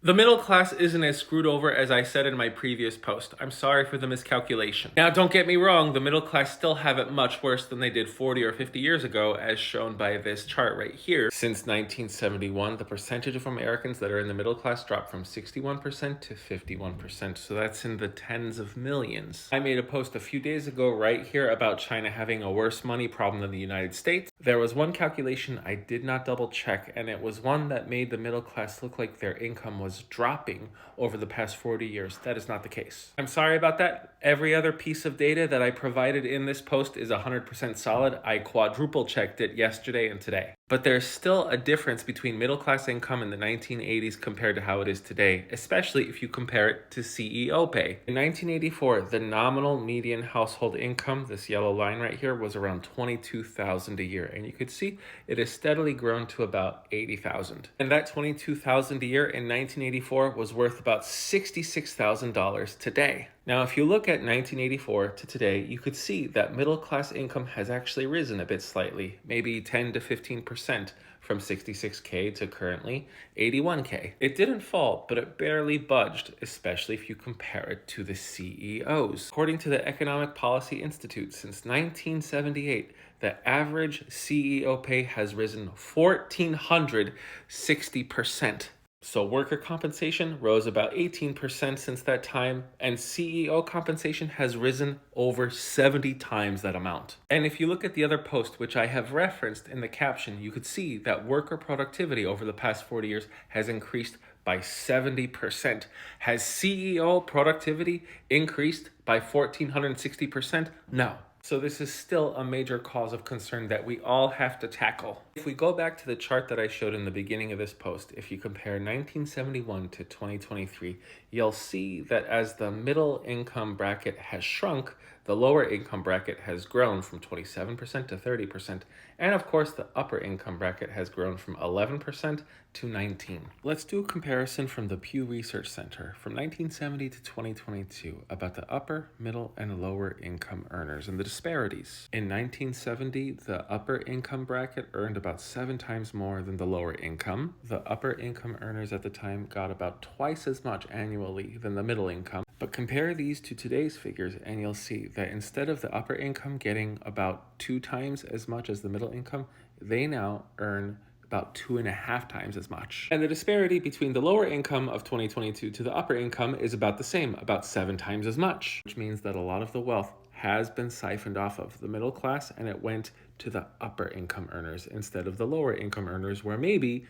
The middle class isn't as screwed over as I said in my previous post. I'm sorry for the miscalculation. Now, don't get me wrong, the middle class still have it much worse than they did 40 or 50 years ago, as shown by this chart right here. Since 1971, the percentage of Americans that are in the middle class dropped from 61% to 51%, so that's in the tens of millions. I made a post a few days ago right here about China having a worse money problem than the United States. There was one calculation I did not double check, and it was one that made the middle class look like their income was dropping over the past 40 years. That is not the case. I'm sorry about that. Every other piece of data that I provided in this post is 100% solid. I quadruple checked it yesterday and today. But there's still a difference between middle class income in the 1980s compared to how it is today, especially if you compare it to CEO pay. In 1984, the nominal median household income, this yellow line right here, was around $22,000 a year. And you could see it has steadily grown to about $80,000. And that $22,000 a year in 1984 was worth about $66,000 today. Now, if you look at 1984 to today, you could see that middle class income has actually risen a bit slightly, maybe 10 to 15% from 66K to currently 81K. It didn't fall, but it barely budged, especially if you compare it to the CEOs. According to the Economic Policy Institute, since 1978, the average CEO pay has risen 1,460%. So worker compensation rose about 18% since that time, and CEO compensation has risen over 70 times that amount. And if you look at the other post, which I have referenced in the caption, you could see that worker productivity over the past 40 years has increased by 70%. Has CEO productivity increased by 1,460%? No. So this is still a major cause of concern that we all have to tackle. If we go back to the chart that I showed in the beginning of this post, if you compare 1971 to 2023, you'll see that as the middle income bracket has shrunk, the lower income bracket has grown from 27% to 30%, and of course the upper income bracket has grown from 11% to 19%. Let's do a comparison from the Pew Research Center from 1970 to 2022 about the upper, middle, and lower income earners and the disparities. In 1970, the upper income bracket earned about 7 times more than the lower income. The upper income earners at the time got about twice as much annually than the middle income. But compare these to today's figures and you'll see that instead of the upper income getting about 2 times as much as the middle income, they now earn about 2.5 times as much. And the disparity between the lower income of 2022 to the upper income is about the same, about 7 times as much, which means that a lot of the wealth has been siphoned off of the middle class and it went to the upper income earners instead of the lower income earners, where maybe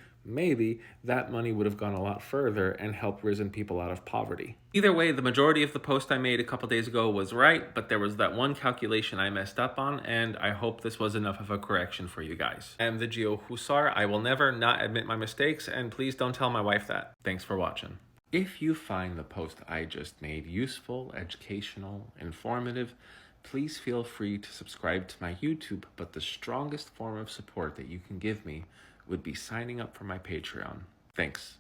that money would have gone a lot further and helped risen people out of poverty. Either way, the majority of the post I made a couple days ago was right, but there was that one calculation I messed up on, and I hope this was enough of a correction for you guys. I am the Geo Hussar. I will never not admit my mistakes, and please don't tell my wife that. Thanks for watching. If you find the post I just made useful, educational, informative, please feel free to subscribe to my YouTube, but the strongest form of support that you can give me would be signing up for my Patreon. Thanks.